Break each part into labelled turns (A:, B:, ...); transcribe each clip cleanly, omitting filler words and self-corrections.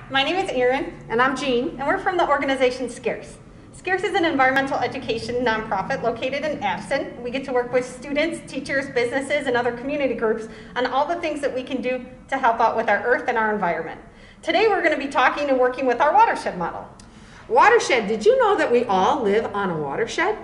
A: my name is Erin.
B: And I'm Jean.
A: And we're from the organization SCARCE. SCARCE is an environmental education nonprofit located in Addison. We get to work with students, teachers, businesses, and other community groups on all the things that we can do to help out with our earth and our environment. Today we're going to be talking and working with our watershed model.
B: Watershed, did you know that we all live on a watershed?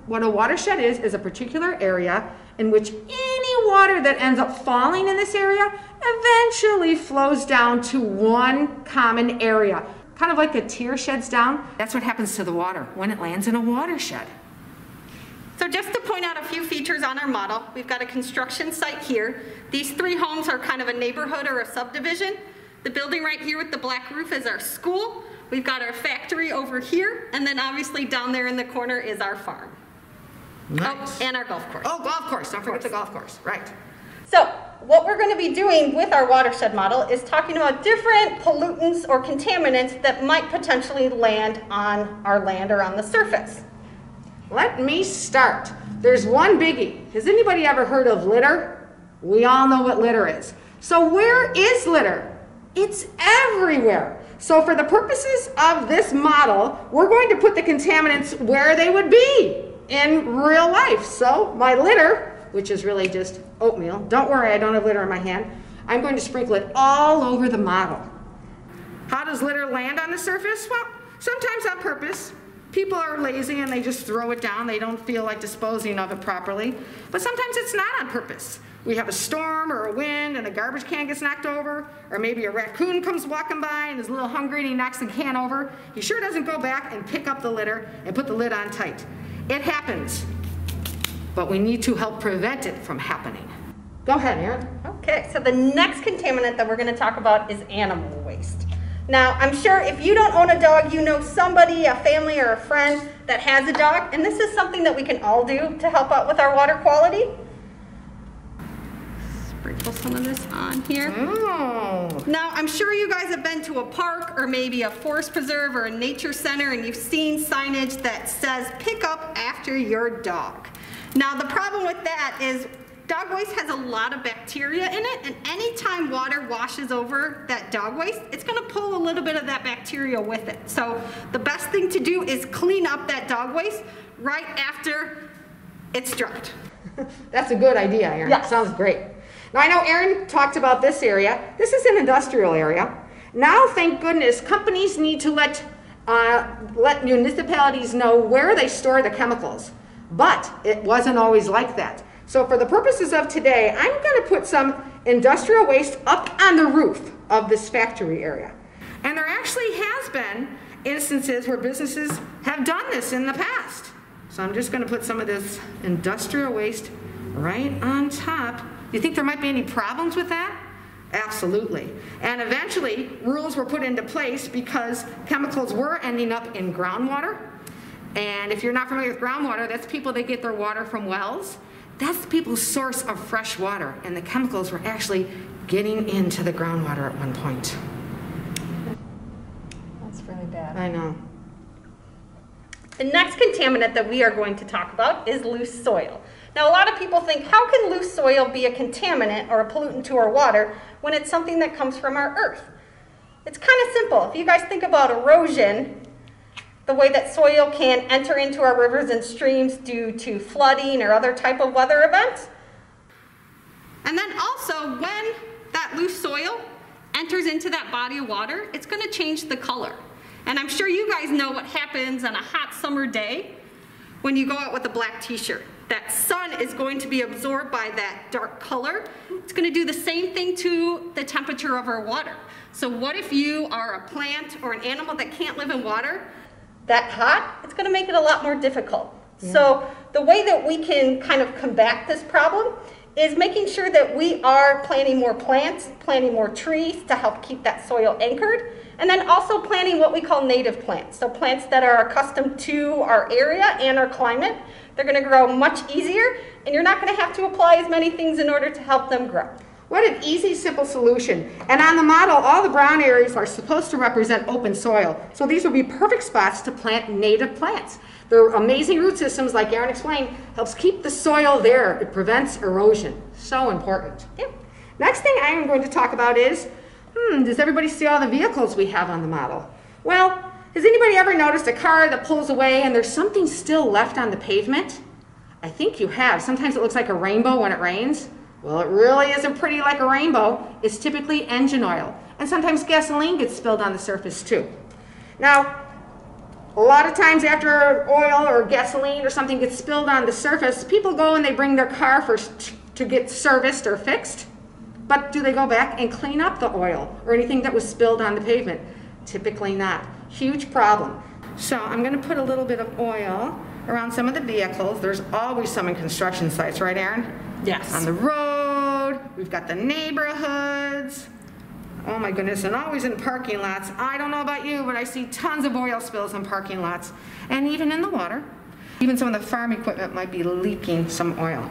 B: What a watershed is a particular area in which any water that ends up falling in this area eventually flows down to one common area. Kind of like a tear sheds down. That's what happens to the water when it lands in a watershed.
A: So just to point out a few features on our model, we've got a construction site here. These three homes are kind of a neighborhood or a subdivision. The building right here with the black roof is our school. We've got our factory over here, and then obviously down there in the corner is our farm.
B: Nice.
A: Oh, and our golf course.
B: Oh, golf course. Don't forget the golf course. Right.
A: So what we're going to be doing with our watershed model is talking about different pollutants or contaminants that might potentially land on our land or on the surface.
B: Let me start. There's one biggie. Has anybody ever heard of litter? We all know what litter is. So where is litter? It's everywhere. So for the purposes of this model, we're going to put the contaminants where they would be in real life. So my litter, which is really just oatmeal, don't worry, I don't have litter in my hand, I'm going to sprinkle it all over the model. How does litter land on the surface? Well, sometimes on purpose. People are lazy and they just throw it down. They don't feel like disposing of it properly. But sometimes it's not on purpose. We have a storm or a wind and a garbage can gets knocked over, or maybe a raccoon comes walking by and is a little hungry and he knocks the can over. He sure doesn't go back and pick up the litter and put the lid on tight. It happens, but we need to help prevent it from happening. Go ahead, Erin.
A: Okay, so the next contaminant that we're going to talk about is animal waste. Now, I'm sure if you don't own a dog, you know somebody, a family, or a friend that has a dog, and this is something that we can all do to help out with our water quality. Sprinkle some of this on here.
B: Oh.
A: Now, I'm sure you guys have been to a park or maybe a forest preserve or a nature center and you've seen signage that says, pick up after your dog. Now, the problem with that is dog waste has a lot of bacteria in it, and anytime water washes over that dog waste, it's going to pull a little bit of that bacteria with it. So the best thing to do is clean up that dog waste right after it's dropped.
B: That's a good idea, Erin.
A: Yeah.
B: Sounds great. Now I know Erin talked about this area. This is an industrial area. Now, thank goodness, companies need to let municipalities know where they store the chemicals. But it wasn't always like that. So for the purposes of today, I'm going to put some industrial waste up on the roof of this factory area. And there actually has been instances where businesses have done this in the past. So I'm just going to put some of this industrial waste right on top. You think there might be any problems with that? Absolutely. And eventually, rules were put into place because chemicals were ending up in groundwater. And if you're not familiar with groundwater, that's people that get their water from wells. That's people's source of fresh water, and the chemicals were actually getting into the groundwater at one point.
A: That's really bad.
B: I know.
A: The next contaminant that we are going to talk about is loose soil. Now, a lot of people think, how can loose soil be a contaminant or a pollutant to our water when it's something that comes from our earth? It's kind of simple. If you guys think about erosion, the way that soil can enter into our rivers and streams due to flooding or other type of weather events. And then also, when that loose soil enters into that body of water, it's going to change the color. And I'm sure you guys know what happens on a hot summer day when you go out with a black t-shirt. That sun is going to be absorbed by that dark color. It's going to do the same thing to the temperature of our water. So what if you are a plant or an animal that can't live in water that hot? It's going to make it a lot more difficult. Yeah. So the way that we can kind of combat this problem is making sure that we are planting more plants, planting more trees to help keep that soil anchored, and then also planting what we call native plants. So plants that are accustomed to our area and our climate. They're going to grow much easier, and you're not going to have to apply as many things in order to help them grow.
B: What an easy, simple solution. And on the model, all the brown areas are supposed to represent open soil. So these would be perfect spots to plant native plants. Their amazing root systems, like Erin explained, helps keep the soil there. It prevents erosion. So important.
A: Yeah.
B: Next thing I am going to talk about is Does everybody see all the vehicles we have on the model? Well, has anybody ever noticed a car that pulls away and there's something still left on the pavement? I think you have. Sometimes it looks like a rainbow when it rains. Well, it really isn't pretty like a rainbow. It's typically engine oil. And sometimes gasoline gets spilled on the surface too. Now, a lot of times after oil or gasoline or something gets spilled on the surface, people go and they bring their car to get serviced or fixed. But do they go back and clean up the oil or anything that was spilled on the pavement? Typically not. Huge problem. So I'm going to put a little bit of oil around some of the vehicles. There's always some in construction sites, right, Erin?
A: Yes.
B: On the road, we've got the neighborhoods. Oh my goodness, and always in parking lots. I don't know about you, but I see tons of oil spills in parking lots, and even in the water. Even some of the farm equipment might be leaking some oil.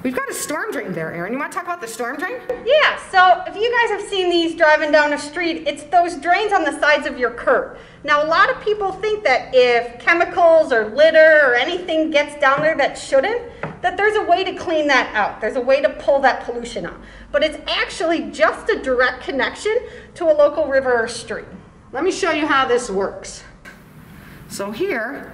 B: We've got a storm drain there, Erin. You want to talk about the storm drain?
A: Yeah, so if you guys have seen these driving down the street, it's those drains on the sides of your curb. Now, a lot of people think that if chemicals or litter or anything gets down there that shouldn't, that there's a way to clean that out. There's a way to pull that pollution out. But it's actually just a direct connection to a local river or stream.
B: Let me show you how this works. So here,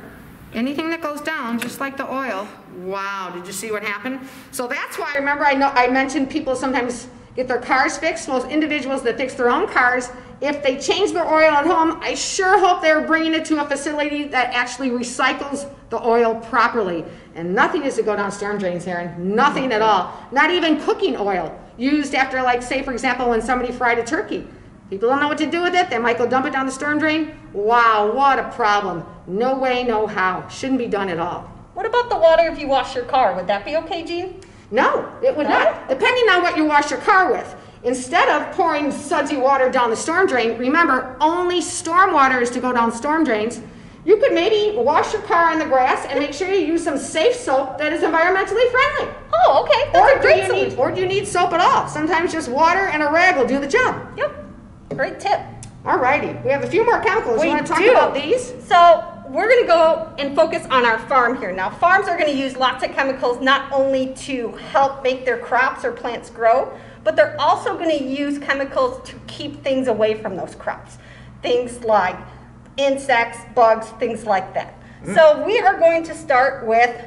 B: anything that goes down, just like the oil, wow, did you see what happened? So that's why, remember I mentioned people sometimes get their cars fixed. Most individuals that fix their own cars, if they change their oil at home, I sure hope they're bringing it to a facility that actually recycles the oil properly. And nothing is to go down storm drains, Erin. Nothing at all. Not even cooking oil used after, like, say, for example, when somebody fried a turkey. People don't know what to do with it. They might go dump it down the storm drain. Wow, what a problem. No way, no how. Shouldn't be done at all.
A: What about the water if you wash your car? Would that be okay, Jean?
B: No, it would not. Depending on what you wash your car with. Instead of pouring sudsy water down the storm drain, remember, only storm water is to go down storm drains. You could maybe wash your car in the grass and make sure you use some safe soap that is environmentally friendly.
A: Oh, okay. That's a great solution.
B: Or do you need soap at all? Sometimes just water and a rag will do the job.
A: Yep. Great tip.
B: Alrighty, we have a few more chemicals. You want to talk about these?
A: So we're going to go and focus on our farm here. Now, farms are going to use lots of chemicals not only to help make their crops or plants grow, but they're also going to use chemicals to keep things away from those crops. Things like insects, bugs, things like that. So we are going to start with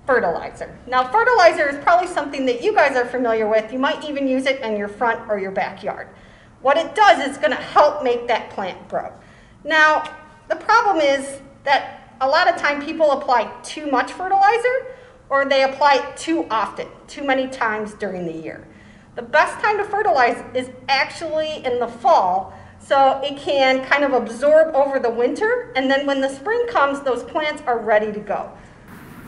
A: fertilizer. Now, fertilizer is probably something that you guys are familiar with. You might even use it in your front or your backyard. What it does is going to help make that plant grow. Now, the problem is that a lot of time people apply too much fertilizer, or they apply it too often, too many times during the year. The best time to fertilize is actually in the fall, so it can kind of absorb over the winter, and then when the spring comes, those plants are ready to go.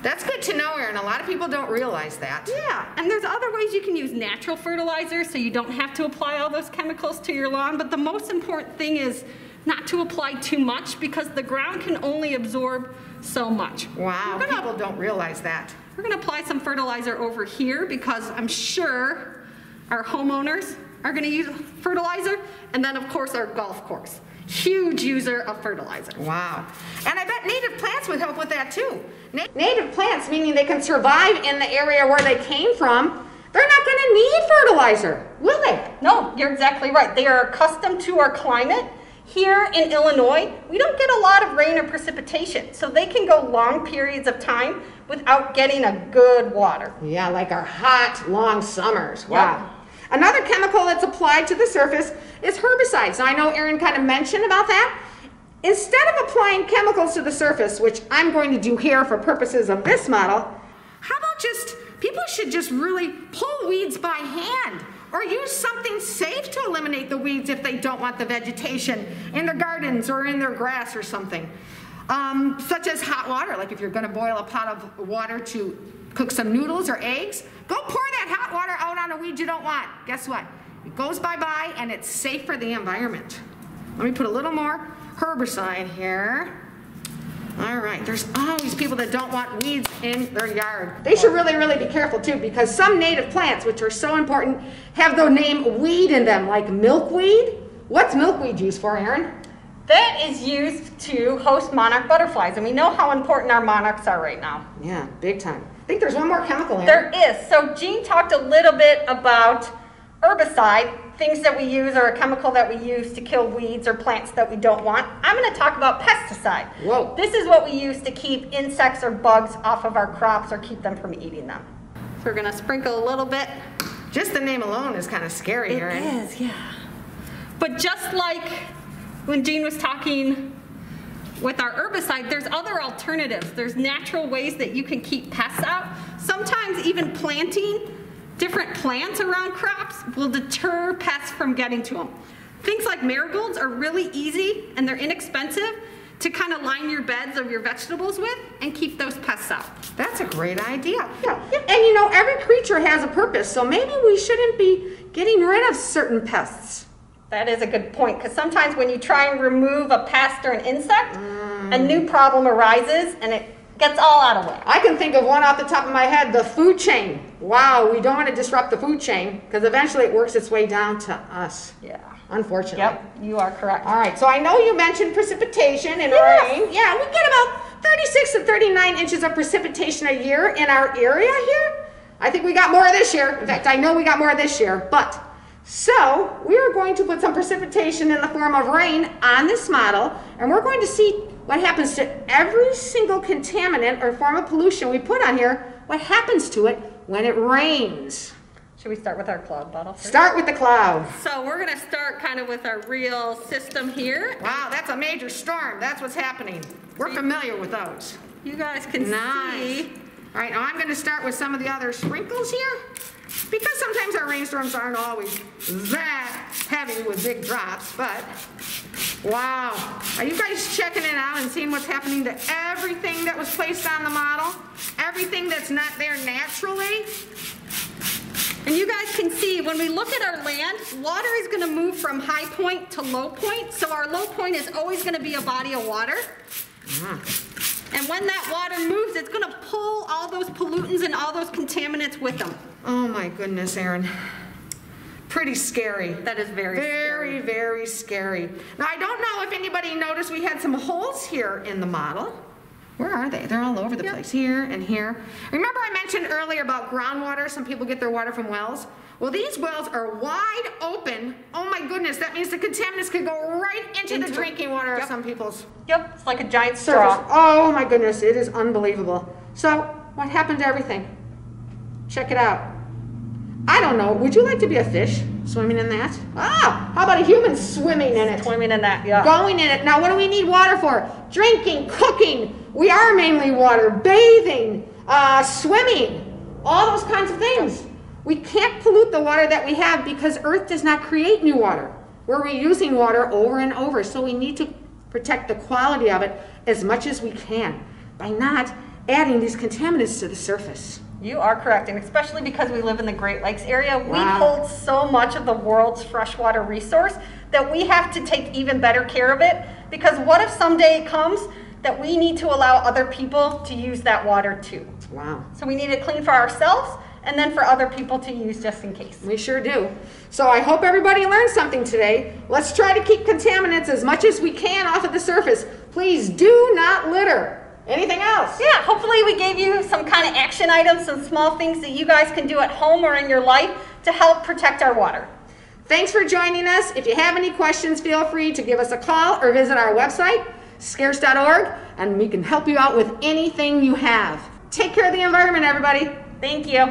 B: That's good to know, Erin. A lot of people don't realize that.
A: Yeah, and there's other ways you can use natural fertilizer so you don't have to apply all those chemicals to your lawn, but the most important thing is not to apply too much because the ground can only absorb so much.
B: Wow, people don't realize that.
A: We're going to apply some fertilizer over here because I'm sure our homeowners are going to use fertilizer, and then of course our golf course. Huge user of fertilizer.
B: Wow. And I bet native plants would help with that too. Native plants, meaning they can survive in the area where they came from, they're not going to need fertilizer, will they?
A: No, you're exactly right. They are accustomed to our climate. Here in Illinois, we don't get a lot of rain or precipitation, so they can go long periods of time without getting a good water.
B: Yeah, like our hot, long summers. Wow.
A: Yep.
B: Another chemical that's applied to the surface is herbicides. Now, I know Erin kind of mentioned about that. Instead of applying chemicals to the surface, which I'm going to do here for purposes of this model, how about people should just really pull weeds by hand or use something safe to eliminate the weeds if they don't want the vegetation in their gardens or in their grass or something. Such as hot water, like if you're going to boil a pot of water to cook some noodles or eggs, go pour that hot water out on a weed you don't want. Guess what? It goes bye-bye and it's safe for the environment. Let me put a little more herbicide here. All right, there's always people that don't want weeds in their yard. They should really, really be careful too, because some native plants, which are so important, have the name weed in them, like milkweed. What's milkweed used for, Erin?
A: That is used to host monarch butterflies, and we know how important our monarchs are right now.
B: Yeah, big time. I think there's one more chemical, Erin.
A: There is. So Jean talked a little bit about herbicide, things that we use or a chemical that we use to kill weeds or plants that we don't want. I'm going to talk about pesticide.
B: Whoa.
A: This is what we use to keep insects or bugs off of our crops or keep them from eating them. So we're going to sprinkle a little bit.
B: Just the name alone is kind of scary, Erin.
A: It is, yeah. But just like when Jean was talking with our herbicide, there's other alternatives. There's natural ways that you can keep pests out. Sometimes even planting different plants around crops will deter pests from getting to them. Things like marigolds are really easy and they're inexpensive to kind of line your beds of your vegetables with and keep those pests out.
B: That's a great idea. Yeah. And you know, every creature has a purpose, so maybe we shouldn't be getting rid of certain pests.
A: That is a good point, because sometimes when you try and remove a pest or an insect, a new problem arises and it gets all out of whack.
B: I can think of one off the top of my head, the food chain. Wow, we don't want to disrupt the food chain because eventually it works its way down to us.
A: Yeah.
B: Unfortunately.
A: Yep, you are correct.
B: All right, so I know you mentioned precipitation and rain. Yeah, we get about 36 to 39 inches of precipitation a year in our area here. I think we got more of this year. In fact, I know we got more of this year. But, so we are going to put some precipitation in the form of rain on this model, and we're going to see what happens to every single contaminant or form of pollution we put on here, what happens to it when it rains.
A: Should we start with our cloud bottle first?
B: Start with the cloud.
A: So we're going to start kind of with our real system here.
B: Wow, that's a major storm. That's what's happening. We're familiar with those.
A: You guys can see.
B: All right, now I'm going to start with some of the other sprinkles here, because sometimes our rainstorms aren't always that heavy with big drops, but wow. Are you guys checking it out and seeing what's happening to everything that was placed on the model? Everything that's not there naturally?
A: And you guys can see when we look at our land, water is going to move from high point to low point. So our low point is always going to be a body of water. And when that water moves, it's going to pull all those pollutants and all those contaminants with them.
B: Oh my goodness, Erin. Pretty scary.
A: That is very scary.
B: Very scary. Now, I don't know if anybody noticed we had some holes here in the model. Where are they? They're all over the place, here and here. Remember I mentioned earlier about groundwater? Some people get their water from wells. Well, these wells are wide open. Oh my goodness, that means the contaminants could go right into the drinking water of some people's.
A: Yep, it's like a giant straw.
B: Oh my goodness, it is unbelievable. So, what happened to everything? Check it out. I don't know, would you like to be a fish swimming in that? Ah, how about a human swimming in it?
A: Swimming in that, yeah.
B: Going in it. Now, what do we need water for? Drinking, cooking. We are mainly water. Bathing, swimming, all those kinds of things. We can't pollute the water that we have because Earth does not create new water. We're reusing water over and over, so we need to protect the quality of it as much as we can by not adding these contaminants to the surface.
A: You are correct, and especially because we live in the Great Lakes area, we hold so much of the world's freshwater resource that we have to take even better care of it, because what if someday it comes that we need to allow other people to use that water too?
B: Wow.
A: So we need it clean for ourselves and then for other people to use just in case.
B: We sure do. So I hope everybody learned something today. Let's try to keep contaminants as much as we can off of the surface. Please do not litter. Anything else?
A: Yeah, hopefully we gave you some kind of action items, some small things that you guys can do at home or in your life to help protect our water.
B: Thanks for joining us. If you have any questions, feel free to give us a call or visit our website, scarce.org, and we can help you out with anything you have. Take care of the environment, everybody.
A: Thank you.